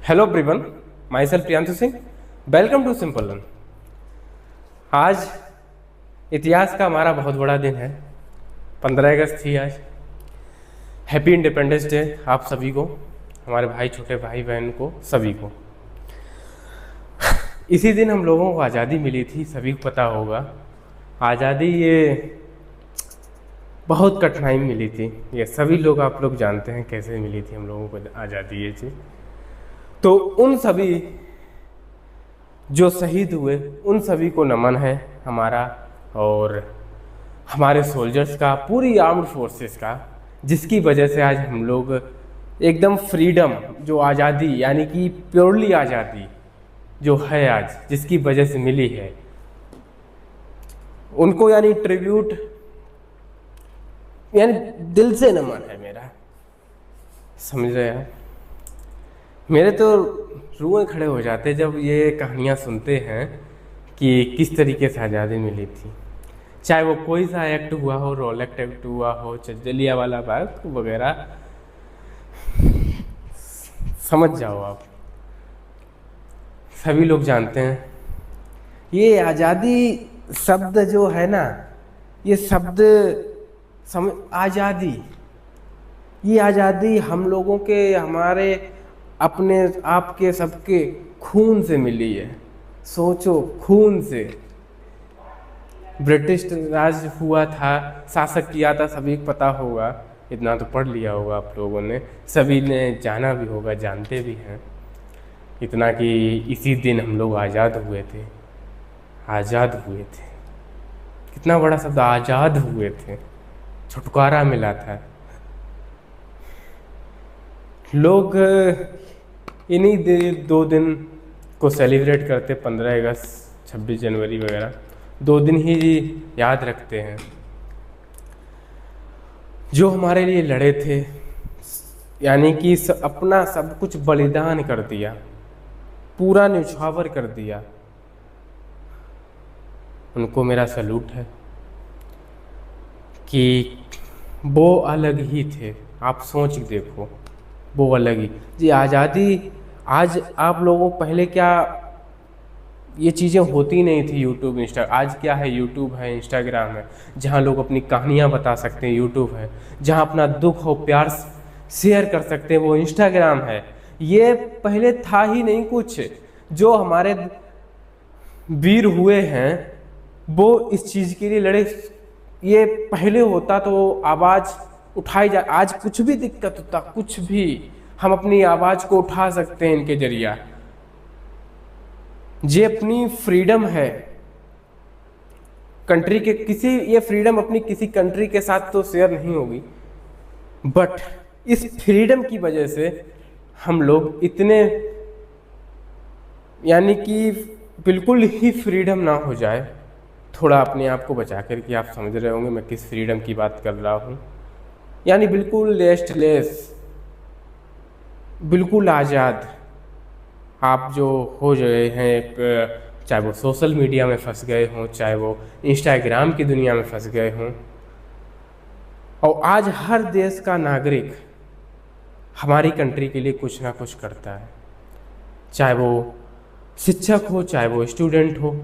Hello everyone, myself Priyanshu Singh. Welcome to Simple Learn. आज इतिहास का हमारा बहुत बड़ा दिन है। 15 अगस्त थी आज। हैप्पी इंडिपेंडेंस डे आप सभी को, हमारे भाई, छोटे भाई बहन को, सभी को। इसी दिन हम लोगों को आज़ादी मिली थी, सभी को पता होगा। आज़ादी ये बहुत कठिनाई मिली थी, ये सभी लोग, आप लोग जानते हैं कैसे मिली थी हम लोगों को आज़ादी ये चीज़। तो उन सभी जो शहीद हुए उन सभी को नमन है हमारा, और हमारे सोल्जर्स का, पूरी आर्म्ड फोर्सेस का, जिसकी वजह से आज हम लोग एकदम फ्रीडम, जो आज़ादी यानी कि प्योरली आज़ादी जो है आज, जिसकी वजह से मिली है, उनको यानी ट्रिब्यूट, यानी दिल से नमन है मेरा। समझ रहे हैं? मेरे तो रूएं खड़े हो जाते जब ये कहानियाँ सुनते हैं कि किस तरीके से आज़ादी मिली थी। चाहे वो कोई सा एक्ट हुआ हो, रोलेक्ट एक्ट हुआ हो, जलियांवाला बाग वगैरह, समझ जाओ आप, सभी लोग जानते हैं। ये आज़ादी शब्द जो है ना, ये शब्द आज़ादी, ये आज़ादी हम लोगों के, हमारे अपने आप के, सबके खून से मिली है। सोचो, खून से। ब्रिटिश राज हुआ था, शासक किया था, सभी को पता होगा, इतना तो पढ़ लिया होगा आप लोगों ने, सभी ने जाना भी होगा, जानते भी हैं इतना कि इसी दिन हम लोग आज़ाद हुए थे। आज़ाद हुए थे, कितना बड़ा शब्द, आज़ाद हुए थे, छुटकारा मिला था। लोग इन्हीं 2 दिन को सेलिब्रेट करते, 15 अगस्त, 26 जनवरी वगैरह, 2 दिन ही याद रखते हैं जो हमारे लिए लड़े थे, यानी कि अपना सब कुछ बलिदान कर दिया, पूरा न्यौछावर कर दिया। उनको मेरा सैल्यूट है कि वो अलग ही थे। आप सोच के देखो, वो अलग ही जी। आज़ादी आज आप लोगों, पहले क्या ये चीज़ें होती नहीं थी, यूट्यूब, इंस्टा, आज क्या है, यूट्यूब है, इंस्टाग्राम है, जहाँ लोग अपनी कहानियाँ बता सकते हैं, यूट्यूब है, जहाँ अपना दुख और प्यार शेयर कर सकते हैं, वो इंस्टाग्राम है। ये पहले था ही नहीं कुछ। जो हमारे वीर हुए हैं वो इस चीज़ के लिए लड़े। ये पहले होता तो आवाज़ उठाई जा, आज कुछ भी दिक्कत होता, कुछ भी, हम अपनी आवाज़ को उठा सकते हैं इनके जरिया। ये अपनी फ्रीडम है कंट्री के, किसी, ये फ्रीडम अपनी किसी कंट्री के साथ तो शेयर नहीं होगी, बट इस फ्रीडम की वजह से हम लोग इतने, यानी कि बिल्कुल ही फ्रीडम ना हो जाए, थोड़ा अपने आप को बचा कर, कि आप समझ रहे होंगे मैं किस फ्रीडम की बात कर रहा हूँ। यानी बिल्कुल रेस्टलेस, बिल्कुल आज़ाद आप जो हो गए हैं, चाहे वो सोशल मीडिया में फंस गए हों, चाहे वो इंस्टाग्राम की दुनिया में फंस गए हों। और आज हर देश का नागरिक हमारी कंट्री के लिए कुछ ना कुछ करता है, चाहे वो शिक्षक हो, चाहे वो स्टूडेंट हो,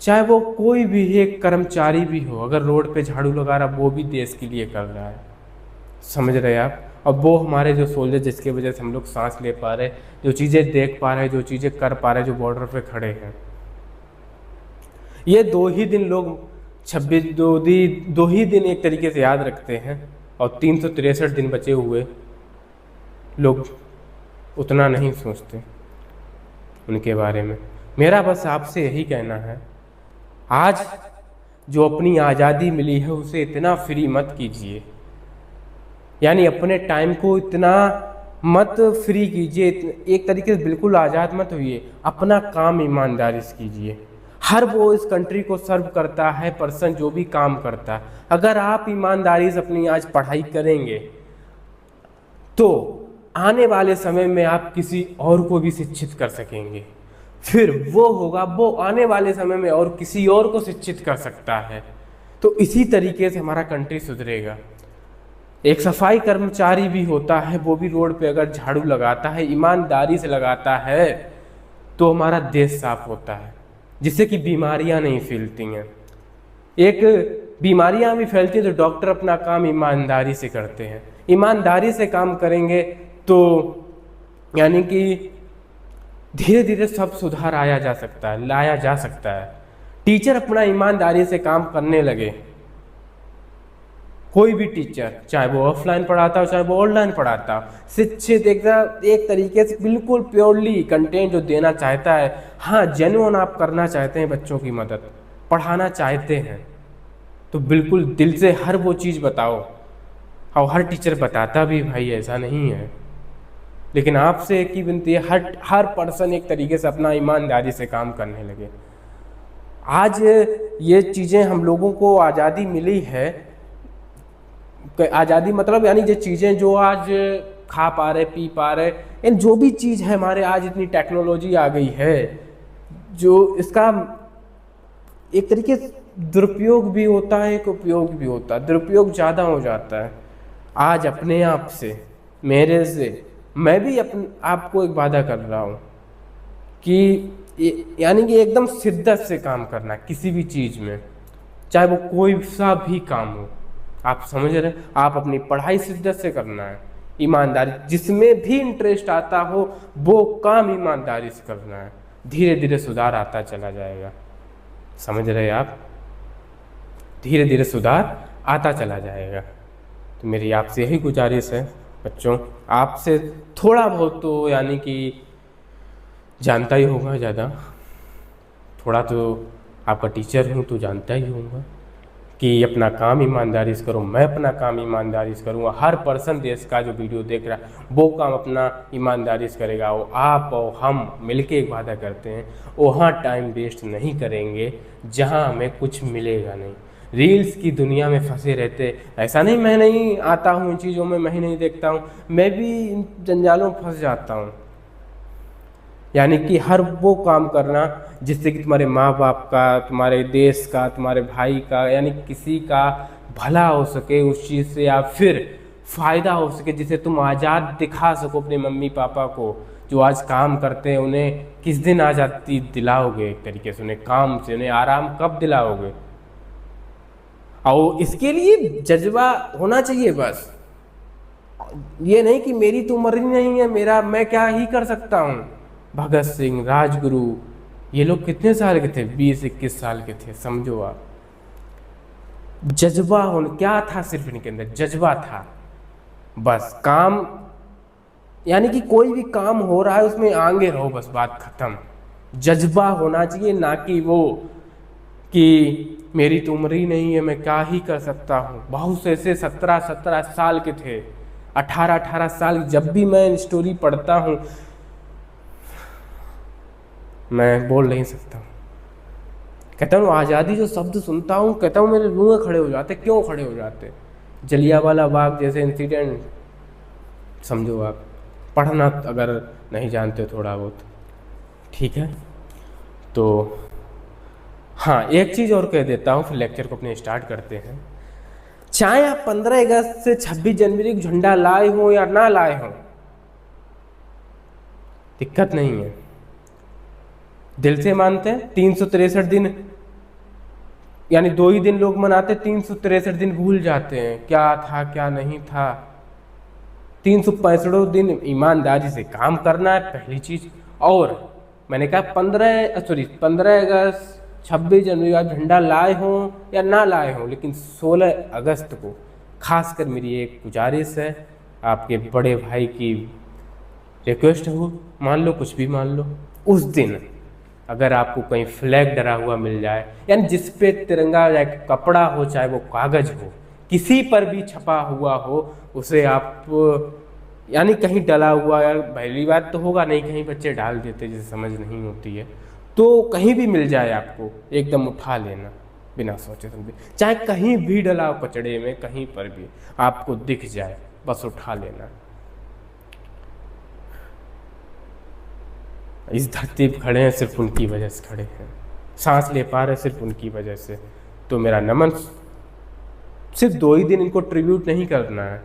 चाहे वो कोई भी एक कर्मचारी भी हो, अगर रोड पे झाड़ू लगा रहा, वो भी देश के लिए कर रहा है। समझ रहे हैं आप? अब वो हमारे जो सोल्जर, जिसके वजह से हम लोग सांस ले पा रहे, जो चीज़ें देख पा रहे, जो चीज़ें कर पा रहे, जो बॉर्डर पे खड़े हैं, ये 2 ही दिन लोग 2 ही दिन एक तरीके से याद रखते हैं, और 363 दिन बचे हुए लोग उतना नहीं सोचते उनके बारे में। मेरा बस आपसे यही कहना है, आज जो अपनी आज़ादी मिली है उसे इतना फ्री मत कीजिए, यानी अपने टाइम को इतना मत फ्री कीजिए, एक तरीके से बिल्कुल आज़ाद मत होइए। अपना काम ईमानदारी से कीजिए। हर वो इस कंट्री को सर्व करता है पर्सन जो भी काम करता है। अगर आप ईमानदारी से अपनी आज पढ़ाई करेंगे तो आने वाले समय में आप किसी और को भी शिक्षित कर सकेंगे, फिर वो होगा, वो आने वाले समय में और किसी और को शिक्षित कर सकता है। तो इसी तरीके से हमारा कंट्री सुधरेगा। एक सफाई कर्मचारी भी होता है, वो भी रोड पे अगर झाड़ू लगाता है, ईमानदारी से लगाता है, तो हमारा देश साफ होता है, जिससे कि बीमारियां नहीं फैलती हैं। एक बीमारियां भी फैलती हैं तो डॉक्टर अपना काम ईमानदारी से करते हैं। ईमानदारी से काम करेंगे तो यानी कि धीरे धीरे सब सुधार आया जा सकता है, लाया जा सकता है। टीचर अपना ईमानदारी से काम करने लगे, कोई भी टीचर, चाहे वो ऑफलाइन पढ़ाता हो चाहे वो ऑनलाइन पढ़ाता हो, शिक्षित एक तरीके से बिल्कुल प्योरली कंटेंट जो देना चाहता है, हाँ जेन्युइन आप करना चाहते हैं, बच्चों की मदद पढ़ाना चाहते हैं, तो बिल्कुल दिल से हर वो चीज़ बताओ। और हर टीचर बताता भी भाई ऐसा नहीं है, लेकिन आपसे एक ही विनती है, हर पर्सन एक तरीके से अपना ईमानदारी से काम करने लगे। आज ये चीज़ें हम लोगों को आज़ादी मिली है, आज़ादी मतलब यानी ये चीज़ें जो आज खा पा रहे, पी पा रहे, इन जो भी चीज़ है हमारे, आज इतनी टेक्नोलॉजी आ गई है जो इसका एक तरीके से दुरुपयोग भी होता है, एक उपयोग भी होता है। दुरुपयोग ज़्यादा हो जाता है। आज अपने आप से, मेरे से, मैं भी आपको एक वादा कर रहा हूँ कि यानी कि एकदम शिद्दत से काम करना किसी भी चीज़ में, चाहे वो कोई सा भी काम हो। आप समझ रहे हैं, आप अपनी पढ़ाई शिद्दत से करना है, ईमानदारी, जिसमें भी इंटरेस्ट आता हो वो काम ईमानदारी से करना है। धीरे धीरे सुधार आता चला जाएगा। समझ रहे आप, धीरे धीरे सुधार आता चला जाएगा। तो मेरी आपसे यही गुजारिश है बच्चों, आपसे थोड़ा बहुत तो यानी कि जानता ही होगा, ज़्यादा थोड़ा तो आपका टीचर हूँ तो जानता ही होगा कि अपना काम ईमानदारी से करो, मैं अपना काम ईमानदारी से करूँगा। हर पर्सन देश का जो वीडियो देख रहा है वो काम अपना ईमानदारी से करेगा। वो आप और हम मिलके एक वादा करते हैं, वहाँ टाइम वेस्ट नहीं करेंगे जहाँ हमें कुछ मिलेगा नहीं। रील्स की दुनिया में फंसे रहते, ऐसा नहीं मैं नहीं आता हूँ इन चीज़ों में, मैं ही नहीं देखता हूँ, मैं भी इन जंजालों में फंस जाता हूँ। यानी कि हर वो काम करना जिससे कि तुम्हारे माँ बाप का, तुम्हारे देश का, तुम्हारे भाई का, यानी किसी का भला हो सके उस चीज़ से, या फिर फ़ायदा हो सके, जिसे तुम आज़ाद दिखा सको अपने मम्मी पापा को जो आज काम करते हैं। उन्हें किस दिन आज़ादी दिलाओगे, एक तरीके से उन्हें काम से, उन्हें आराम कब दिलाओगे? और इसके लिए जज्बा होना चाहिए बस, ये नहीं कि मेरी तो उम्र ही नहीं है, मैं क्या ही कर सकता हूँ। भगत सिंह, राजगुरु, ये लोग कितने साल के थे? 20-21 साल के थे। समझो आप, जज्बा होना क्या था, सिर्फ इनके अंदर जज्बा था बस। काम यानी कि कोई भी काम हो रहा है उसमें आगे रहो, बस बात खत्म। जज्बा होना चाहिए, ना कि वो कि मेरी तो उम्र ही नहीं है, मैं क्या ही कर सकता हूँ। बहुत से ऐसे 17-17 साल के थे, 18-18 साल। जब भी मैं स्टोरी पढ़ता हूँ मैं बोल नहीं सकता हूँ, कहता हूँ आज़ादी जो शब्द सुनता हूँ, कहता हूँ मेरे रूह खड़े हो जाते। क्यों खड़े हो जाते? जलियांवाला बाग जैसे इंसिडेंट समझो आप, पढ़ना अगर नहीं जानते थोड़ा बहुत, ठीक है। तो हाँ, एक चीज़ और कह देता हूँ, फिर लेक्चर को अपने स्टार्ट करते हैं। चाहे आप 15 अगस्त से 26 जनवरी को झंडा लाए हो या ना लाए हो, दिक्कत नहीं है, दिल से मानते हैं। 363 दिन, यानी 2 ही दिन लोग मनाते, 363 दिन भूल जाते हैं क्या था क्या नहीं था। 365 दिन ईमानदारी से काम करना है पहली चीज। और मैंने कहा 15 अगस्त 26 जनवरी का झंडा लाए हों या ना लाए हों, लेकिन 16 अगस्त को खासकर मेरी एक गुजारिश है, आपके बड़े भाई की रिक्वेस्ट हो, मान लो कुछ भी मान लो, उस दिन अगर आपको कहीं फ्लैग डरा हुआ मिल जाए, यानी जिस पे तिरंगा या कपड़ा हो, चाहे वो कागज हो, किसी पर भी छपा हुआ हो, उसे आप यानी कहीं डला हुआ, यार पहली बात तो होगा नहीं, कहीं बच्चे डाल देते जिसे समझ नहीं होती है, तो कहीं भी मिल जाए आपको एकदम उठा लेना बिना सोचे समझे। चाहे कहीं भी डला हो, कचड़े में, कहीं पर भी आपको दिख जाए, बस उठा लेना। इस धरती पर खड़े हैं सिर्फ उनकी वजह से खड़े हैं, सांस ले पा रहे सिर्फ उनकी वजह से। तो मेरा नमन, सिर्फ 2 ही दिन इनको ट्रिब्यूट नहीं करना है,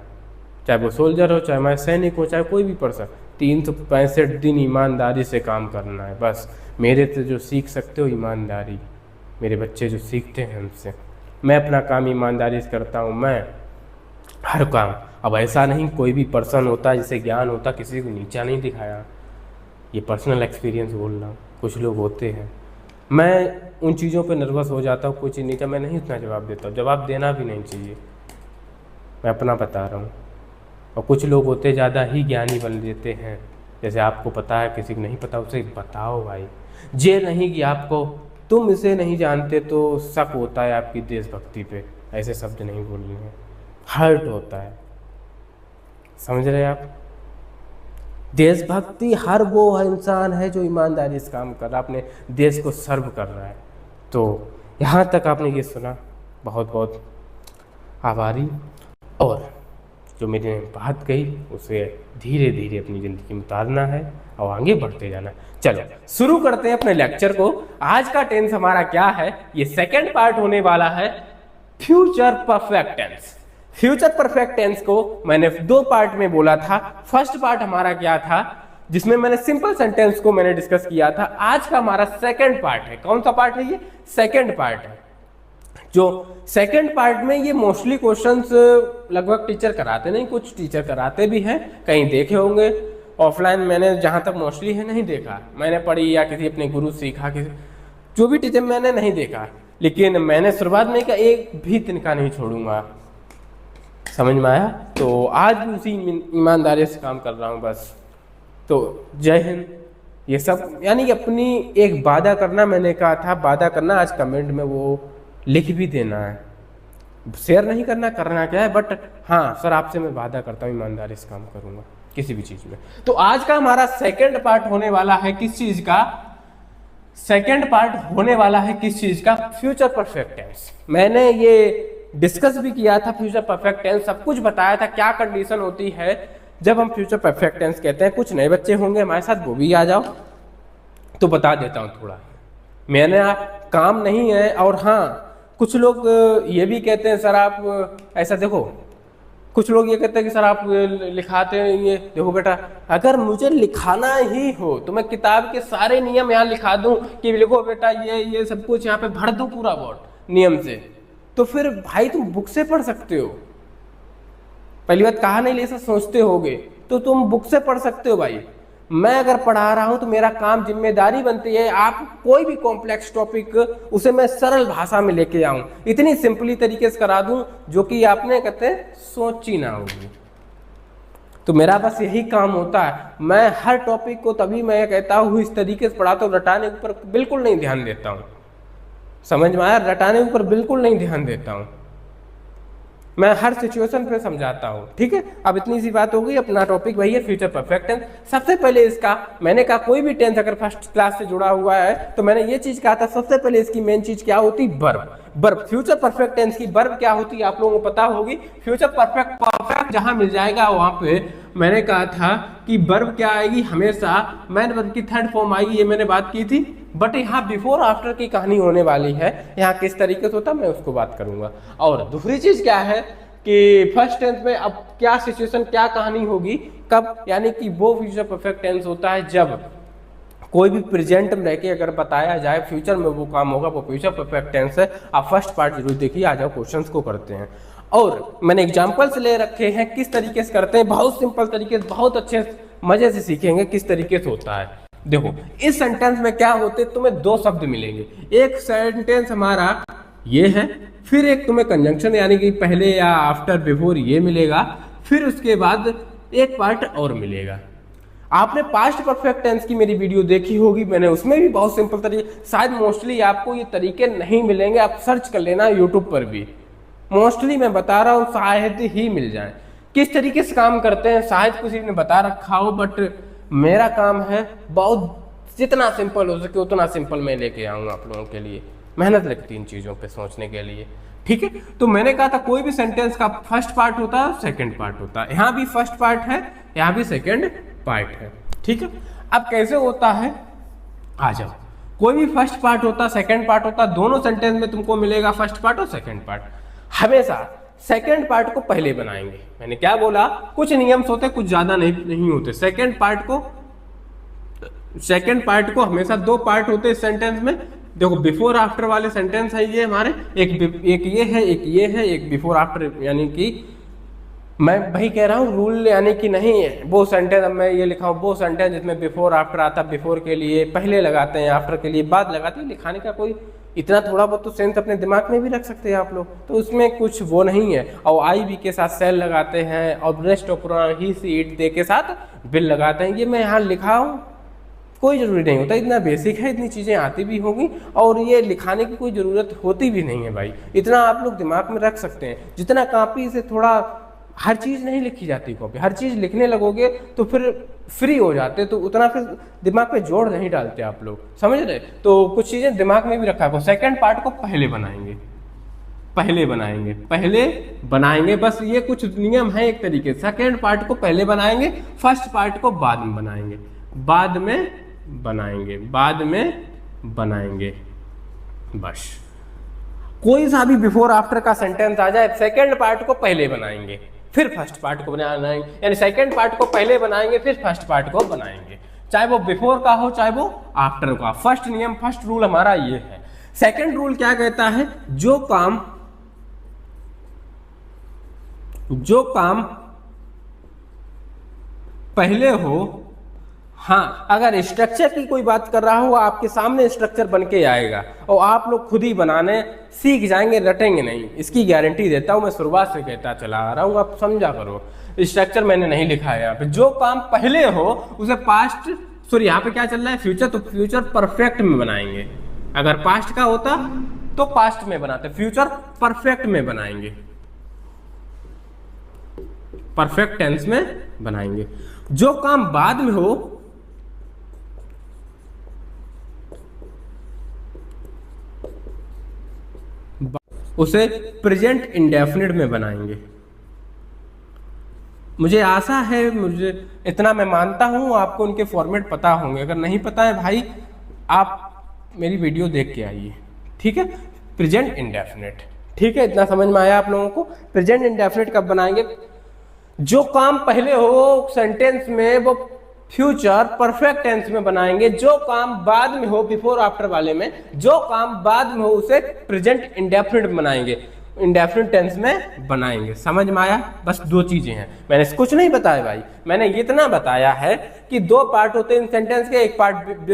चाहे वो सोल्जर हो, चाहे मैं सैनिक हो, चाहे कोई भी पर्सन। 365 दिन ईमानदारी से काम करना है बस। मेरे से जो सीख सकते हो ईमानदारी, मेरे बच्चे जो सीखते हैं उनसे। मैं अपना काम ईमानदारी से करता हूँ, मैं हर काम। अब ऐसा नहीं कोई भी पर्सन होता है जिसे ज्ञान होता, किसी को नीचा नहीं दिखाया, ये पर्सनल एक्सपीरियंस बोल रहा हूँ। कुछ लोग होते हैं, मैं उन चीज़ों पे नर्वस हो जाता हूँ, कोई चीज़ नीचा मैं नहीं उतना जवाब देता हूँ, जवाब देना भी नहीं चाहिए, मैं अपना बता रहा हूँ। और कुछ लोग होते ज़्यादा ही ज्ञानी बन देते हैं, जैसे आपको पता है किसी को नहीं पता उसे बताओ भाई। ये नहीं कि आपको तुम इसे नहीं जानते तो शक होता है आपकी देशभक्ति पे, ऐसे शब्द नहीं बोलने हैं, हर्ट होता है, समझ रहे आप। देशभक्ति हर वो इंसान है जो ईमानदारी से काम कर रहा है, अपने देश को सर्व कर रहा है। तो यहाँ तक आपने ये सुना, बहुत बहुत आभारी। और जो मैंने बात कही उसे धीरे धीरे अपनी ज़िंदगी में उतारना है और आगे बढ़ते जाना है। चलो शुरू करते हैं अपने लेक्चर को। आज का टेंस हमारा क्या है, ये सेकंड पार्ट होने वाला है, future perfect tense. Future perfect tense को मैंने 2 पार्ट में बोला था। फर्स्ट पार्ट हमारा क्या था, जिसमें मैंने सिंपल सेंटेंस को मैंने डिस्कस किया था। आज का हमारा सेकंड पार्ट है। कौन सा पार्ट है ये? सेकंड पार्ट है। जो सेकंड पार्ट में ये मोस्टली क्वेश्चंस लगभग टीचर कराते नहीं, कुछ टीचर कराते भी हैं, कहीं देखे होंगे। ऑफलाइन मैंने जहाँ तक मोस्टली है नहीं देखा, मैंने पढ़ी या किसी अपने गुरु सीखा, किसी जो भी टीचर मैंने नहीं देखा, लेकिन मैंने शुरुआत में कहा एक भी तिनका नहीं छोड़ूंगा। समझ में आया? तो आज भी उसी ईमानदारी से काम कर रहा हूँ बस। तो जय हिंद। ये सब यानी कि अपनी एक वादा करना, मैंने कहा था वादा करना, आज कमेंट में वो लिख भी देना है, शेयर नहीं करना, करना क्या है, बट हाँ सर आपसे मैं वादा करता हूँ ईमानदारी से काम करूँगा किसी भी चीज़ में। तो आज का हमारा सेकंड पार्ट होने वाला है किस चीज़ का? सेकंड पार्ट होने वाला है किस चीज़ का? Future perfect tense. मैंने ये डिस्कस भी किया था फ्यूचर परफेक्ट टेंस, सब कुछ बताया था क्या कंडीशन होती है जब हम फ्यूचर परफेक्ट टेंस कहते हैं। कुछ नए बच्चे होंगे हमारे साथ, वो भी आ जाओ तो बता देता हूँ थोड़ा। मैंने काम नहीं है। और हाँ कुछ लोग ये भी कहते हैं सर आप ऐसा, देखो कुछ लोग ये कहते हैं कि सर आप लिखाते हैं, ये देखो बेटा अगर मुझे लिखाना ही हो तो मैं किताब के सारे नियम यहाँ लिखा दूं कि लिखो बेटा ये सब कुछ यहाँ पे भर दूं पूरा बोर्ड नियम से, तो फिर भाई तुम बुक से पढ़ सकते हो। पहली बात कहा नहीं, ऐसा सोचते होगे तो तुम बुक से पढ़ सकते हो भाई। मैं अगर पढ़ा रहा हूं तो मेरा काम, जिम्मेदारी बनती है आप कोई भी कॉम्प्लेक्स टॉपिक उसे मैं सरल भाषा में लेके आऊं, इतनी सिंपली तरीके से करा दूं जो कि आपने कहते हैं सोची ना होगी। तो मेरा बस यही काम होता है। मैं हर टॉपिक को तभी मैं कहता हूँ इस तरीके से पढ़ाता हूँ, रटाने के ऊपर बिल्कुल नहीं ध्यान देता हूँ। समझ में आया? रटाने के ऊपर बिल्कुल नहीं ध्यान देता हूँ, मैं हर सिचुएशन पे समझाता हूँ। ठीक है, अब इतनी सी बात हो गई। अपना टॉपिक वही है फ्यूचर परफेक्ट टेंस। सबसे पहले इसका मैंने कहा कोई भी टेंस अगर फर्स्ट क्लास से जुड़ा हुआ है तो मैंने ये चीज कहा था, सबसे पहले इसकी मेन चीज क्या होती? Verb. Verb. Future perfect tense की वर्ब क्या होती है आप लोगों को पता होगी। फ्यूचर परफेक्ट जहां मिल जाएगा वहां पे मैंने कहा था कि वर्ब क्या आएगी, हमेशा मैन वर्ब की थर्ड फॉर्म आएगी, ये मैंने बात की थी। बट यहाँ बिफोर आफ्टर की कहानी होने वाली है, यहाँ किस तरीके से होता है मैं उसको बात करूंगा। और दूसरी चीज क्या है कि फर्स्ट टेंस में अब क्या सिचुएशन, क्या कहानी होगी, कब, यानी कि वो फ्यूचर परफेक्ट टेंस होता है जब कोई भी प्रेजेंट में रहकर अगर बताया जाए फ्यूचर में वो काम होगा, वो फ्यूचर परफेक्ट टेंस है। आप फर्स्ट पार्ट जरूर देखिए, आ जाओ क्वेश्चंस को करते हैं। और मैंने एग्जांपल्स ले रखे हैं किस तरीके से करते हैं, बहुत सिंपल तरीके से, बहुत अच्छे मजे से सीखेंगे किस तरीके से होता है। देखो इस सेंटेंस में क्या होते, तुम्हें 2 शब्द मिलेंगे। एक सेंटेंस हमारा ये है, फिर एक तुम्हें कंजंक्शन यानी कि पहले या आफ्टर बिफोर ये मिलेगा, फिर उसके बाद एक पार्ट और मिलेगा। आपने पास्ट परफेक्ट टेंस की मेरी वीडियो देखी होगी, मैंने उसमें भी बहुत सिंपल तरीके, शायद मोस्टली आपको ये तरीके नहीं मिलेंगे, आप सर्च कर लेना यूट्यूब पर भी, मोस्टली मैं बता रहा हूँ शायद ही मिल जाए किस तरीके से काम करते हैं। शायद किसी ने बता रखा हो, बट मेरा काम है बहुत जितना सिंपल हो सके उतना सिंपल मैं लेके आऊँगा आप लोगों के लिए। मेहनत लगती है इन चीज़ों पे सोचने के लिए। ठीक है, तो मैंने कहा था कोई भी सेंटेंस का फर्स्ट पार्ट होता है, सेकंड पार्ट होता है। यहाँ भी फर्स्ट पार्ट है, यहाँ भी सेकंड पार्ट है। ठीक है, अब कैसे होता है आ जाओ। कोई भी फर्स्ट पार्ट होता, सेकंड पार्ट होता, दोनों सेंटेंस में तुमको मिलेगा फर्स्ट पार्ट और सेकंड पार्ट। हमेशा सेकंड पार्ट को पहले बनाएंगे। मैंने क्या बोला, कुछ नियम्स होते, कुछ ज्यादा नहीं होते। सेकंड पार्ट को हमेशा 2 पार्ट होते इस सेंटेंस में। देखो बिफोर आफ्टर वाले सेंटेंस है ये हमारे, एक ये है, एक ये है, एक बिफोर आफ्टर, यानी कि मैं वही कह रहा हूँ रूल, यानी कि नहीं है वो सेंटेंस। अब मैं ये लिखा हूँ वो सेंटेंस जिसमें बिफोर आफ्टर आता, बिफोर के लिए पहले लगाते हैं, आफ्टर के लिए बाद लगाते हैं। लिखाने का कोई इतना थोड़ा बहुत तो सेंस अपने दिमाग में भी रख सकते हैं आप लोग, तो उसमें कुछ वो नहीं है। और आई बी के साथ सेल लगाते हैं, और rest of he see it they के साथ बिल लगाते हैं। ये मैं यहाँ लिखा हूँ, कोई ज़रूरी नहीं होता, इतना बेसिक है, इतनी चीज़ें आती भी होंगी और ये लिखाने की कोई ज़रूरत होती भी नहीं है भाई। इतना आप लोग दिमाग में रख सकते हैं, जितना कॉपी से थोड़ा, हर चीज़ नहीं लिखी जाती कॉपी, हर चीज़ लिखने लगोगे तो फिर फ्री हो जाते, तो उतना फिर दिमाग पे जोड़ नहीं डालते आप लोग, समझ रहे। तो कुछ चीज़ें दिमाग में भी रखा है। सेकेंड पार्ट को पहले बनाएंगे, बस ये कुछ नियम है एक तरीके से। सेकेंड पार्ट को पहले बनाएंगे, फर्स्ट पार्ट को बाद में बनाएंगे, बाद में बनाएंगे। बस कोई सा भी बिफोर आफ्टर का सेंटेंस आ जाए, सेकेंड पार्ट को पहले बनाएंगे फिर फर्स्ट पार्ट को बनाएंगे, यानी सेकेंड पार्ट को पहले बनाएंगे फिर फर्स्ट पार्ट को बनाएंगे, चाहे वो बिफोर का हो चाहे वो आफ्टर का। फर्स्ट नियम, फर्स्ट रूल हमारा ये है। सेकेंड रूल क्या कहता है, जो काम पहले हो, हाँ अगर स्ट्रक्चर की कोई बात कर रहा हो, आपके सामने स्ट्रक्चर बन के आएगा और आप लोग खुद ही बनाने सीख जाएंगे, रटेंगे नहीं, इसकी गारंटी देता हूं मैं, शुरुआत से कहता चला आ रहा हूं, आप समझा करो। स्ट्रक्चर मैंने नहीं लिखा है यहाँ पे। जो काम पहले हो उसे पास्ट, सॉरी यहाँ पे क्या चल रहा है फ्यूचर, तो फ्यूचर परफेक्ट में बनाएंगे। अगर पास्ट का होता तो पास्ट में बनाते, फ्यूचर परफेक्ट में बनाएंगे, परफेक्ट टेंस में बनाएंगे। जो काम बाद में हो उसे प्रेजेंट इंडेफिनिट में बनाएंगे। मुझे आशा है, मुझे इतना मैं मानता हूं आपको उनके फॉर्मेट पता होंगे। अगर नहीं पता है भाई, आप मेरी वीडियो देख के आइए, ठीक है। प्रेजेंट इंडेफिनिट, ठीक है, इतना समझ में आया आप लोगों को। प्रेजेंट इंडेफिनिट कब बनाएंगे, जो काम पहले हो सेंटेंस में वो फ्यूचर परफेक्ट टेंस में बनाएंगे। जो काम बाद में हो, बिफोर आफ्टर वाले में जो काम बाद में हो उसे प्रेजेंट इंडेफिनिट बनाएंगे, इंडेफिनिट टेंस में बनाएंगे। समझ में आया। बस 2 चीजें हैं, मैंने कुछ नहीं बताया भाई, मैंने इतना बताया है कि 2 पार्ट होते हैं इन सेंटेंस के। एक पार्ट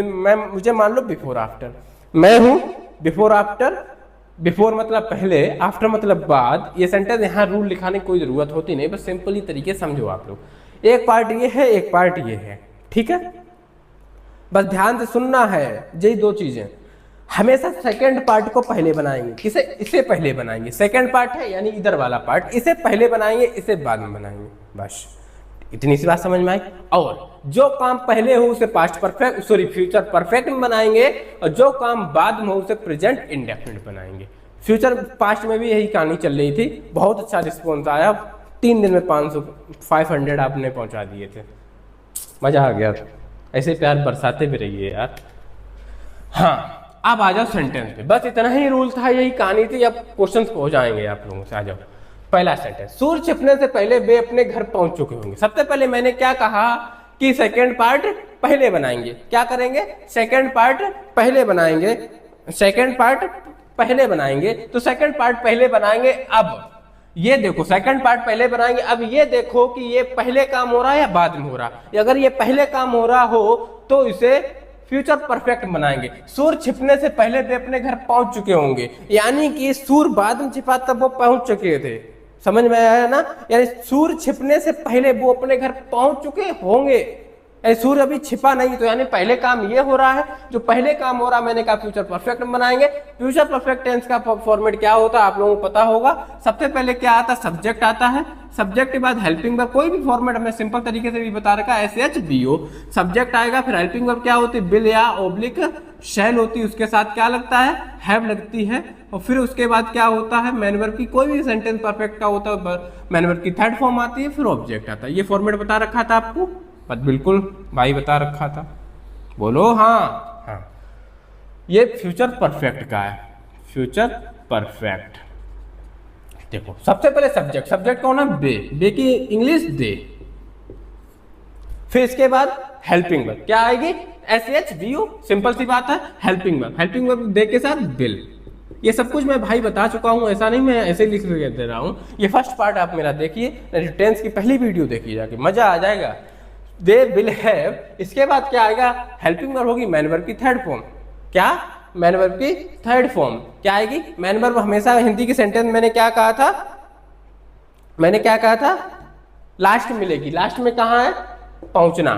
मुझे मान लो बिफोर आफ्टर, मैं हूं बिफोर आफ्टर, बिफोर मतलब पहले, आफ्टर मतलब बाद। ये सेंटेंस यहाँ रूल लिखाने की कोई जरूरत होती नहीं, बस सिंपली तरीके समझो आप लोग। एक पार्ट ये है, एक पार्ट ये है, ठीक है। बस ध्यान से सुनना है, यही 2 चीजें। हमेशा सेकंड पार्ट को पहले बनाएंगे, किसे, इसे पहले बनाएंगे। सेकंड पार्ट है यानी इधर वाला पार्ट, इसे पहले बनाएंगे, इसे बाद में बनाएंगे। बस इतनी सी बात समझ में आई। और जो काम पहले हो उसे past perfect, sorry future perfect में बनाएंगे, और जो काम बाद में हो उसे प्रेजेंट इंडेफिनिट बनाएंगे। फ्यूचर पास्ट में भी यही कहानी चल रही थी, बहुत अच्छा रिस्पॉन्स आया। 3 दिन में 500 आपने पहुंचा दिए थे, मजा आ गया। ऐसे प्यार बरसाते भी रहिए यार। हाँ अब आ जाओ सेंटेंस पे, बस इतना ही रूल था, यही कहानी थी। अब क्वेश्चंस हो जाएंगे आप लोगों से। आ जाओ, पहला सेंटेंस, सूर्य छिपने से पहले वे अपने घर पहुंच चुके होंगे। सबसे पहले मैंने क्या कहा कि सेकंड पार्ट पहले बनाएंगे। क्या करेंगे, सेकंड पार्ट पहले बनाएंगे, सेकंड पार्ट पहले बनाएंगे। तो सेकंड पार्ट पहले बनाएंगे। अब ये देखो, सेकंड पार्ट पहले बनाएंगे। अब ये देखो कि ये पहले काम हो रहा है या बाद में हो रहा है। अगर ये पहले काम हो रहा हो तो इसे फ्यूचर परफेक्ट बनाएंगे। सूर्य छिपने से पहले वे अपने घर पहुंच चुके होंगे, यानी कि सूर्य बाद में छिपा तब वो पहुंच चुके थे। समझ में आया ना, यानी सूर्य छिपने से पहले वो अपने घर पहुंच चुके होंगे। सूर्य अभी छिपा नहीं, तो यानी पहले काम ये हो रहा है। जो पहले काम हो रहा है मैंने कहा फ्यूचर परफेक्ट बनाएंगे। फ्यूचर परफेक्ट टेंस का फॉर्मेट क्या होता है आप लोगों को पता होगा। सबसे पहले क्या आता है, सब्जेक्ट आता है, सब्जेक्ट के बाद हेल्पिंग वर्ब। कोई भी फॉर्मेट हमें सिंपल तरीके से भी बता रखा है, SHBO सब्जेक्ट आएगा। फिर हेल्पिंग वर्ब क्या होती है, बिल या ओब्लिक शैल होती है, उसके साथ क्या लगता है, हैव लगती है। और फिर उसके बाद क्या होता है, मैन वर्ब की कोई भी सेंटेंस परफेक्ट का होता है, मैन वर्ब की थर्ड फॉर्म आती है, फिर ऑब्जेक्ट आता है। ये फॉर्मेट बता रखा था आपको, बस बिल्कुल भाई बता रखा था, बोलो हाँ। हाँ ये फ्यूचर परफेक्ट का है, फ्यूचर परफेक्ट, देखो सबसे पहले सब्जेक्ट, सब्जेक्ट कौन है? बे, बे की इंग्लिश दे। फिर इसके बाद हेल्पिंग वर्ब क्या आएगी? SHVO, सिंपल सी बात है। हेल्पिंग वर्ब, हेल्पिंग वर्ब दे के साथ बिल। ये सब कुछ मैं भाई बता चुका हूँ, ऐसा नहीं मैं ऐसे लिख दे रहा हूँ। ये फर्स्ट पार्ट आप मेरा देखिए, टेंस की पहली वीडियो देखिए जाके, मजा आ जाएगा। दे विल हैव, इसके बाद क्या आएगा? हेल्पिंग वर्ब होगी मैन वर्ब की थर्ड फॉर्म। क्या? मैन वर्ब की थर्ड फॉर्म क्या आएगी? मैन वर्ब हमेशा हिंदी की सेंटेंस मैंने क्या कहा था? मैंने क्या कहा था? लास्ट मिलेगी। लास्ट में कहाँ है? पहुंचना।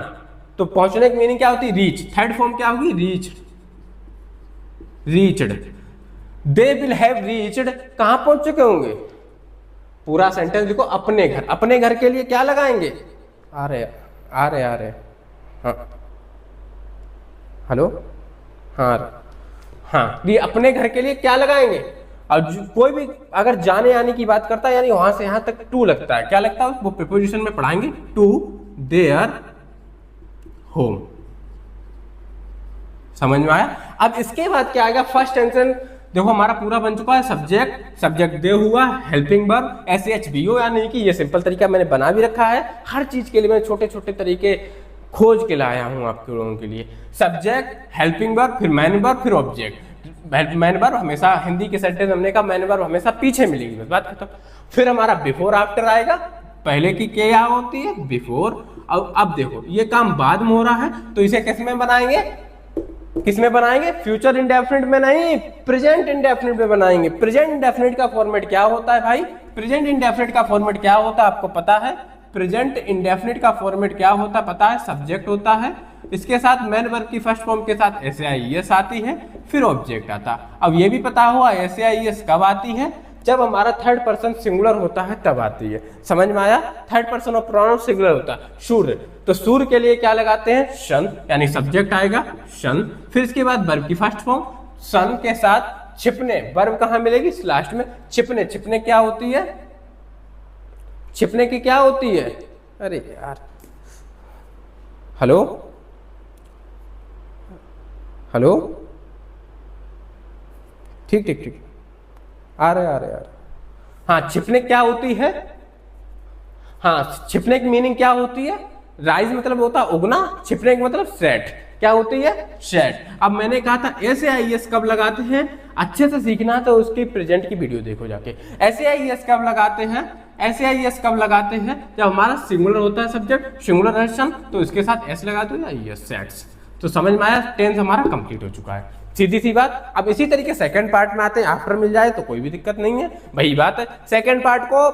तो पहुंचने की मीनिंग क्या होती है? रीच। थर्ड फॉर्म क्या होगी? Reach, reached. They will have reached, कहां पहुंच चुके होंगे? पूरा सेंटेंस देखो, अपने घर। अपने घर के लिए क्या लगाएंगे? आ रहे हाँ, हेलो, हाँ, ये अपने घर के लिए क्या लगाएंगे? और कोई भी अगर जाने आने की बात करता है, यानी वहां से यहां तक टू लगता है। क्या लगता है? वो प्रीपोजिशन में पढ़ाएंगे, टू देयर होम। समझ में आया? अब इसके बाद क्या आएगा? फर्स्ट टेंशन देखो हमारा पूरा बन चुका है। सब्जेक्ट, सब्जेक्ट दे हुआ, हेल्पिंग वर्ब SHVO, यानी कि ये सिंपल तरीका मैंने बना भी रखा है। हर चीज के लिए मैं छोटे छोटे तरीके खोज के लाया हूं आपके लोगों के लिए। सब्जेक्ट, हेल्पिंग वर्ब, फिर मैन वर्ब, फिर ऑब्जेक्ट। मैन वर्ब हमेशा हिंदी के सेंटेंस हमने कहा मैन वर्ब हमेशा पीछे मिलेगी, बस बात खत्म। फिर हमारा बिफोर आफ्टर आएगा। पहले की क्या होती है? बिफोर। अब देखो ये काम बाद में हो रहा है, तो इसे किस में बनाएंगे? किसमें बनाएंगे? फ्यूचर इंडेफिनिट में नहीं, प्रेजेंट इंडेफिनिट में बनाएंगे। प्रेजेंट इंडेफिनिट का फॉर्मेट क्या होता है भाई? प्रेजेंट इंडेफिनिट का फॉर्मेट क्या होता है आपको पता है? प्रेजेंट इंडेफिनिट का फॉर्मेट क्या होता है पता है? सब्जेक्ट होता है, इसके साथ मैन वर्ब की फर्स्ट फॉर्म के साथ SAIS आती है, फिर ऑब्जेक्ट आता। अब ये भी पता हुआ SAIS कब आती है? जब हमारा थर्ड पर्सन सिंगुलर होता है तब आती है। समझ में आया? Third person of pronoun singular होता है। सूर्य, तो सूर्य के लिए क्या लगाते हैं? सन, यानी सब्जेक्ट आएगा सन। फिर इसके बाद वर्ब की फर्स्ट फॉर्म सन के साथ छिपने, वर्ब कहां मिलेगी? लास्ट में। छिपने, छिपने क्या होती है? छिपने की क्या होती है? अरे यार, हेलो, हेलो, ठीक ठीक ठीक, आ रहे यार। हाँ, छिपने क्या होती है? हाँ, छिपने की मीनिंग क्या होती है? राइज मतलब होता है उगना, छिपने का मतलब सेट। क्या होती है? सेट। अब मैंने कहा था SAIS कब लगाते हैं? अच्छे से सीखना तो उसकी प्रेजेंट की वीडियो देखो जाके। SAIS कब लगाते हैं? SAIS कब लगाते हैं? जब हमारा सिंगुलर होता है सब्जेक्ट, सिंगुलर है सन, तो इसके साथ S लगा दो या ES, सेट्स। तो समझ में आया? टेंस हमारा कंप्लीट हो चुका है, सीधी सी बात। अब इसी तरीके सेकंड पार्ट में आते हैं, आफ्टर मिल जाए तो कोई भी दिक्कत नहीं है, वही बात है। सेकंड पार्ट को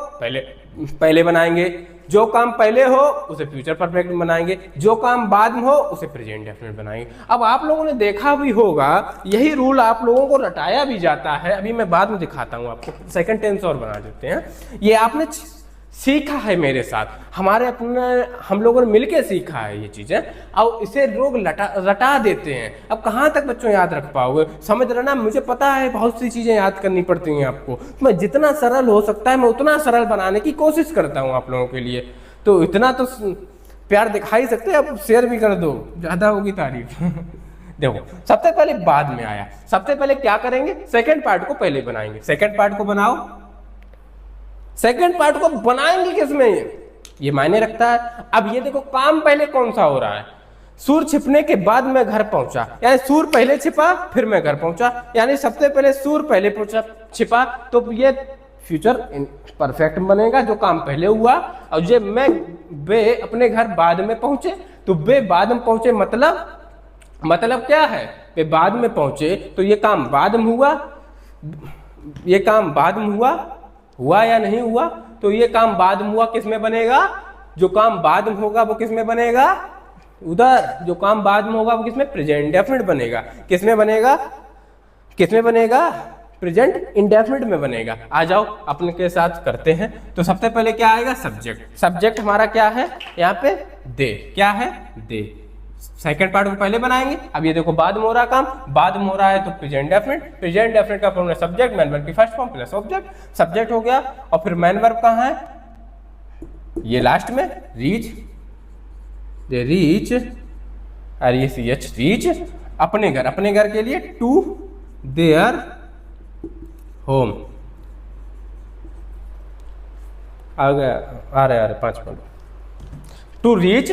पहले बनाएंगे, जो काम पहले हो उसे फ्यूचर परफेक्ट में बनाएंगे, जो काम बाद में हो उसे प्रेजेंट डेफिनेट बनाएंगे। अब आप लोगों ने देखा भी होगा, यही रूल आप लोगों को रटाया भी जाता है। अभी मैं बाद में दिखाता हूं आपको, सेकंड टेंस और बना देते हैं। ये आपने सीखा है मेरे साथ, हमारे अपने हम लोगों ने मिलके सीखा है ये चीजें, और इसे लोग रटा देते हैं। अब कहाँ तक बच्चों याद रख पाओगे? समझ रहे ना? मुझे पता है बहुत सी चीजें याद करनी पड़ती हैं आपको, मैं जितना सरल हो सकता है मैं उतना सरल बनाने की कोशिश करता हूँ आप लोगों के लिए। तो इतना तो प्यार दिखा ही सकते हैं, अब शेयर भी कर दो, ज्यादा होगी तारीफ। देखो सबसे पहले बाद में आया, सबसे पहले क्या करेंगे? सेकेंड पार्ट को पहले बनाएंगे। सेकेंड पार्ट को बनाओ। सेकंड पार्ट को बनाएंगे किसमें? ये मायने रखता है। अब ये देखो काम पहले कौन सा हो रहा है? सूर छिपने के बाद मैं घर पहुंचा, यानी सूर पहले छिपा फिर मैं घर पहुंचा, यानी सबसे पहले सूर पहले पहुंचा छिपा, तो ये फ्यूचर परफेक्ट बनेगा, जो काम पहले हुआ। और जो मैं वे अपने घर बाद में पहुंचे, तो वे बाद में पहुंचे मतलब क्या है? वे बाद में पहुंचे तो ये काम बाद में हुआ, ये काम बाद में हुआ या नहीं हुआ? तो ये काम बाद में हुआ, किस में बनेगा? जो काम बाद में होगा वो किस में बनेगा? उधर। जो काम बाद में होगा वो किस में? प्रेजेंट इंडेफिनिट बनेगा। किस में बनेगा? किस में बनेगा? प्रेजेंट इंडेफिनिट में बनेगा। आ जाओ अपने के साथ करते हैं। तो सबसे पहले क्या आएगा? सब्जेक्ट। सब्जेक्ट हमारा क्या है यहाँ पे? दे। क्या है? दे। सेकंड पार्ट को पहले बनाएंगे। अब ये देखो बाद में हो रहा काम, बाद में हो रहा है तो प्रेजेंट डेफिनेट। प्रेजेंट डेफिनेट का फॉर्म है सब्जेक्ट, मैन वर्ब की first form plus object. Subject हो गया, और फिर मैन वर्ब कहाँ है? ये लास्ट में, रीच। ये रीच, RECH, रीच अपने घर। अपने घर के लिए टू देयर होम। आ गया, आ रहे 5 minute. To reach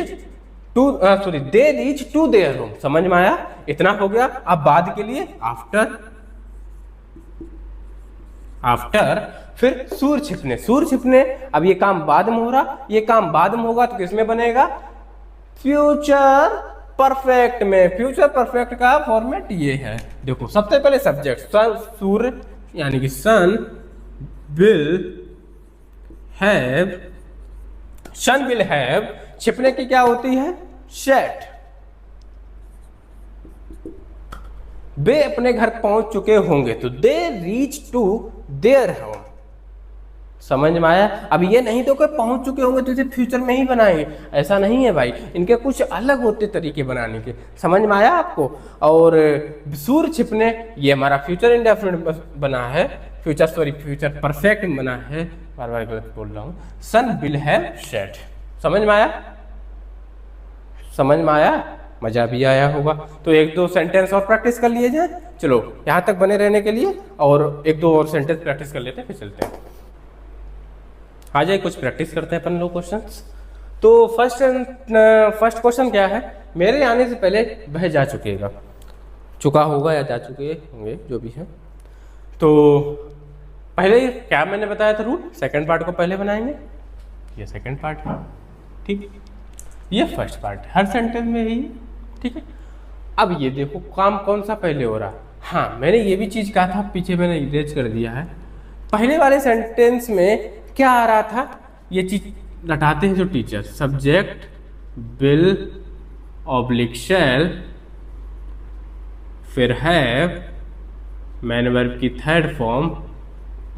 to sorry they reach to their home, समझ में आया? इतना हो गया। अब बाद के लिए आफ्टर, आफ्टर फिर सूर्य छिपने, सूर्य छिपने। अब ये काम बाद में हो रहा, ये काम बाद में होगा तो किसमें बनेगा? फ्यूचर परफेक्ट में। फ्यूचर परफेक्ट का फॉर्मेट ये है, देखो सबसे पहले सब्जेक्ट सन, सूर्य यानी कि sun will have, sun will have, छिपने की क्या होती है? सेट। वे अपने घर पहुंच चुके होंगे, तो they reach to their home. समझ में आया? अब ये नहीं तो कि पहुंच चुके होंगे तो इसे फ्यूचर में ही बनाएंगे, ऐसा नहीं है भाई, इनके कुछ अलग होते तरीके बनाने के। समझ में आया आपको? और सूर्य छिपने, ये हमारा फ्यूचर इंडेफिनिट बना है, फ्यूचर सॉरी फ्यूचर परफेक्ट बना है, बार बार गलत बोल रहा हूं। सन विल हैव सेट। समझ में आया? समझ में आया? मजा भी आया होगा। तो 1-2 सेंटेंस और प्रैक्टिस कर लिए जाए। चलो यहां तक बने रहने के लिए और 1-2 और सेंटेंस प्रैक्टिस कर लेते हैं, फिर चलते हैं। आ जाए कुछ प्रैक्टिस करते हैं अपन लोग क्वेश्चंस। तो फर्स्ट क्वेश्चन क्या है? मेरे आने से पहले वह जा चुकेगा, चुका होगा या जा चुके होंगे जो भी है। तो पहले क्या मैंने बताया था रूल, सेकंड पार्ट को पहले बनाएंगे, ये सेकंड पार्ट है, ठीक, ये फर्स्ट पार्ट हर सेंटेंस में ही, ठीक है। अब ये देखो काम कौन सा पहले हो रहा। हाँ मैंने ये भी चीज कहा था, पीछे मैंने इरेज कर दिया है। पहले वाले सेंटेंस में क्या आ रहा था, ये चीज रटाते हैं जो टीचर, सब्जेक्ट विल ऑब्लिक शैल, फिर हैव, मैन वर्ब की थर्ड फॉर्म,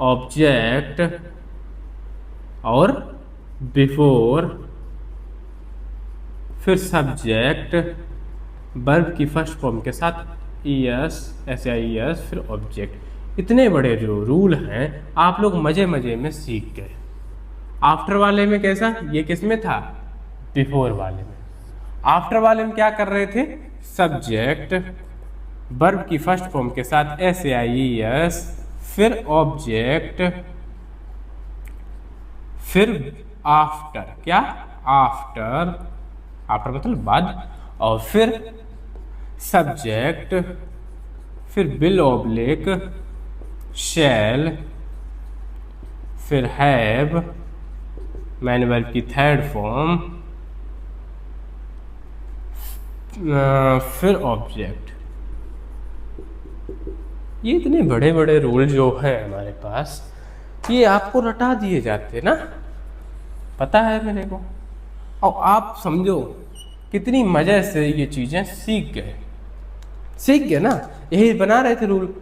ऑब्जेक्ट और बिफोर, फिर सब्जेक्ट वर्ब की फर्स्ट फॉर्म के साथ ES, SIES, फिर ऑब्जेक्ट। इतने बड़े जो रूल हैं आप लोग मजे मजे में सीख गए। आफ्टर वाले में कैसा, ये किस में था? बिफोर वाले में। आफ्टर वाले में क्या कर रहे थे? सब्जेक्ट वर्ब की फर्स्ट फॉर्म के साथ SIES, फिर ऑब्जेक्ट, फिर आफ्टर, क्या? आफ्टर, आफ्टर मतलब बाद, और फिर सब्जेक्ट, फिर विल ऑब्लिक शैल, फिर हैव, मैन वर्ब की थर्ड फॉर्म, फिर ऑब्जेक्ट। ये इतने बड़े बड़े रूल जो हैं हमारे पास, ये आपको रटा दिए जाते ना, पता है मेरे को। और आप समझो कितनी मजे से ये चीजें सीख गए ना, यही बना रहे थे रूल।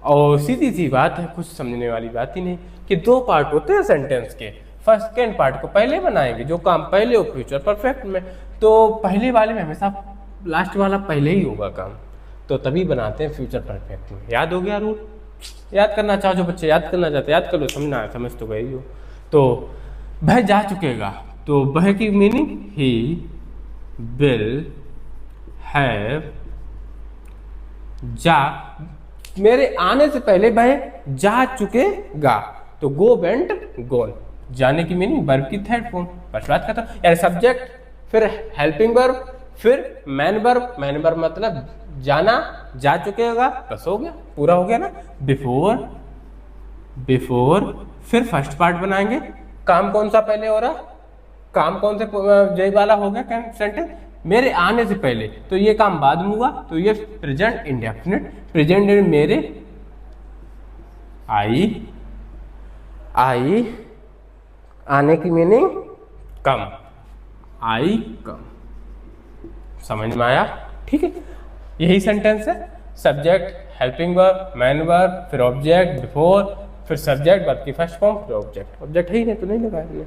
और सीधी सी बात है, कुछ समझने वाली बात ही नहीं, कि 2 पार्ट होते हैं सेंटेंस के। फर्स्ट सेकेंड पार्ट को पहले बनाएंगे, जो काम पहले हो फ्यूचर परफेक्ट में, तो पहले वाले में हमेशा लास्ट वाला पहले ही होगा काम, तो तभी बनाते हैं फ्यूचर परफेक्ट में। याद हो गया रूल? याद करना चाहो जो बच्चे याद करना चाहते याद कर लो, समझना है समझ तो गई हो। तो वह जा चुकेगा, तो वह की मीनिंग ही विल हैव, जा मेरे आने से पहले वह जा चुकेगा, तो गो वेंट गोन, जाने की मीनिंग वर्ब की थर्ड फॉर्म, बस बात करता हूं। यानी सब्जेक्ट, फिर हेल्पिंग वर्ब, फिर मैन वर्ब, मैन वर्ब मतलब जाना, जा चुकेगा, बस हो गया, पूरा हो गया ना। बिफोर, फिर फर्स्ट पार्ट बनाएंगे, काम कौन सा पहले हो रहा, काम कौन से जय वाला हो गया सेंटेंस, मेरे आने से पहले, तो ये काम बाद में हुआ, तो ये प्रेजेंट इंडेफिनिट, प्रेजेंट मेरे आई, आने की मीनिंग कम, आई कम। समझ में आया? ठीक है, यही सेंटेंस है। Subject, helping verb, man verb, फिर ऑब्जेक्ट, बिफोर, फिर सब्जेक्ट वर्ब की फर्स्ट फॉर्म, फिर ऑब्जेक्ट। ऑब्जेक्ट है ही नहीं तो नहीं लगाया हमने।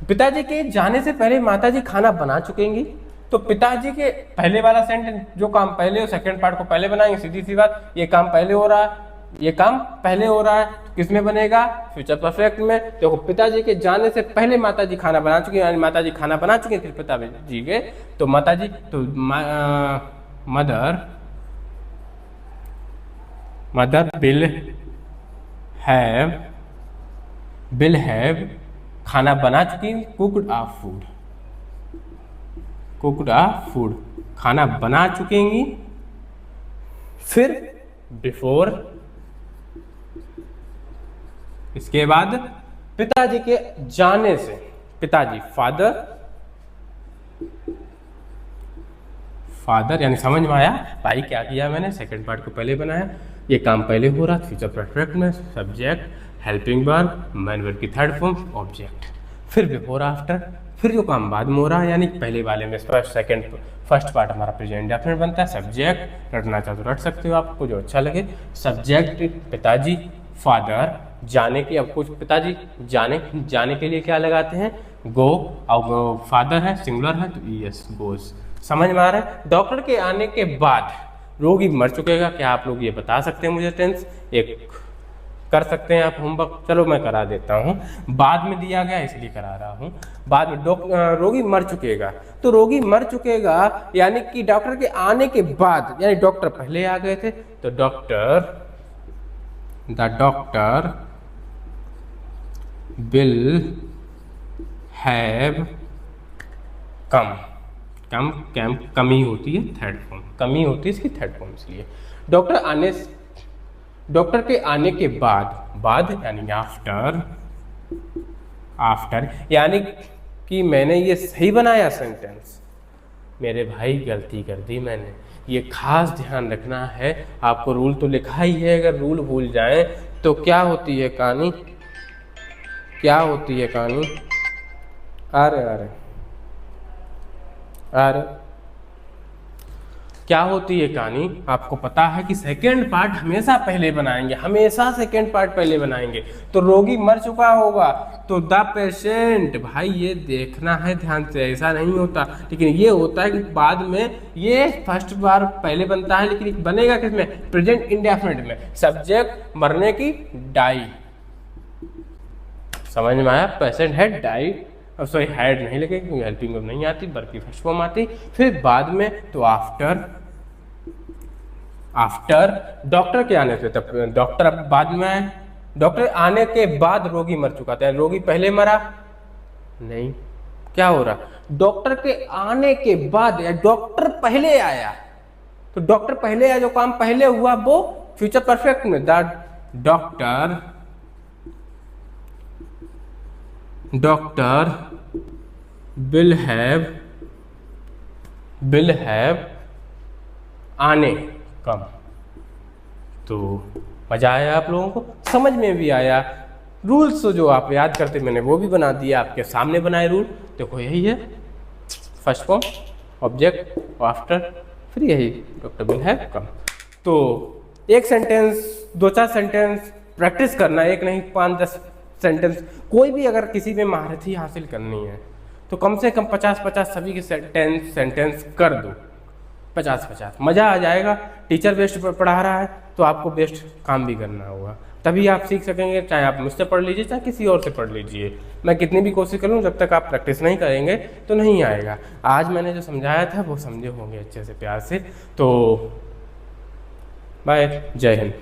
पिताजी के जाने से पहले माताजी खाना बना चुकेंगी, तो पिताजी के पहले वाला सेंटेंस, जो काम पहले हो सेकंड पार्ट को पहले बनाएंगे, सीधी सी बात, ये काम पहले हो रहा है, ये काम पहले हो रहा है, तो किस में बनेगा? फ्यूचर परफेक्ट में। देखो पिताजी के जाने से पहले माताजी खाना बना चुकी है, यानी माताजी खाना बना चुके, फिर पिताजी के, तो माताजी, तो मदर विल हैव खाना बना चुकी, कुकड आ फूड, कुकड आ फूड, खाना बना चुकेंगी। फिर बिफोर, इसके बाद पिताजी के जाने से, पिताजी फादर, फादर यानी समझ में आया भाई क्या किया मैंने, सेकंड पार्ट को पहले बनाया, ये काम पहले हो रहा, फ्यूचर परफेक्ट में subject, helping verb, main verb की थर्ड फॉर्म, ऑब्जेक्ट। फिर बिफोर आफ्टर, फिर जो काम बाद में हो रहा है, यानी पहले वाले में फर्स्ट पार्ट हमारा प्रेजेंट इंडेफिनिट बनता है। सब्जेक्ट रटना चाहो तो रट सकते हो, आपको जो अच्छा लगे। सब्जेक्ट पिताजी, फादर, जाने की, अब कुछ पिताजी जाने के लिए क्या लगाते हैं, गो, और फादर है सिंगुलर है तो यस गोज। समझ में आ रहा है। डॉक्टर के आने के बाद रोगी मर चुकेगा, क्या आप लोग ये बता सकते हैं मुझे? टेंस एक कर सकते हैं आप होमवर्क, चलो मैं करा देता हूँ, बाद में दिया गया इसलिए करा रहा हूँ। बाद में रोगी मर चुकेगा, तो रोगी मर चुकेगा यानी कि डॉक्टर के आने के बाद, यानी डॉक्टर पहले आ गए थे तो द डॉक्टर विल हैव कमी होती है थर्ड फॉर्म, कमी होती है इसकी थर्ड फॉर्म, इसलिए डॉक्टर के आने के बाद यानी आफ्टर, यानी कि मैंने ये सही बनाया सेंटेंस, मेरे भाई गलती कर दी मैंने, ये खास ध्यान रखना है आपको। रूल तो लिखा ही है, अगर रूल भूल जाए तो क्या होती है कहानी, क्या होती है कहानी। अरे क्या होती है कहानी, आपको पता है कि सेकेंड पार्ट हमेशा पहले बनाएंगे, हमेशा सेकेंड पार्ट पहले बनाएंगे। तो रोगी मर चुका होगा तो द पेशेंट, भाई ये देखना है ध्यान से, ऐसा नहीं होता, लेकिन ये होता है कि बाद में ये फर्स्ट बार पहले बनता है, लेकिन बनेगा किसमें, प्रेजेंट इंडेफिनिट में। सब्जेक्ट मरने की, डाई, समझ में आया, पेशेंट है डाई, अब सॉरी हैड नहीं लगे क्योंकि हेल्पिंग वर्ब नहीं आती, बल्कि फर्स्ट फॉर्म आती। फिर बाद में तो आफ्टर डॉक्टर के आने से, तब डॉक्टर अब बाद में आए, डॉक्टर आने के बाद रोगी मर चुका था, रोगी पहले मरा नहीं, क्या हो रहा, डॉक्टर के आने के बाद या डॉक्टर पहले आया, तो डॉक्टर पहले आया, जो काम पहले हुआ वो फ्यूचर परफेक्ट में, द डॉक्टर विल हैव आने कम। तो मजा आया आप लोगों को, समझ में भी आया। रूल्स तो जो आप याद करते मैंने वो भी बना दिया, आपके सामने बनाए रूल, देखो यही है, फर्स्ट फॉर्म, ऑब्जेक्ट, आफ्टर, फिर यही डॉक्टर विल हैव कम। तो एक सेंटेंस, 2-4 सेंटेंस प्रैक्टिस करना, एक नहीं 5-10 सेंटेंस, कोई भी अगर किसी में महारथी हासिल करनी है तो कम से कम 50-50 सभी के सेंटेंस कर दो, 50-50, मज़ा आ जाएगा। टीचर बेस्ट पढ़ा रहा है तो आपको बेस्ट काम भी करना होगा, तभी आप सीख सकेंगे। चाहे आप मुझसे पढ़ लीजिए चाहे किसी और से पढ़ लीजिए, मैं कितनी भी कोशिश करूँ, जब तक आप प्रैक्टिस नहीं करेंगे तो नहीं आएगा। आज मैंने जो समझाया था वो समझे होंगे अच्छे से, प्यार से। तो बाय, जय हिंद।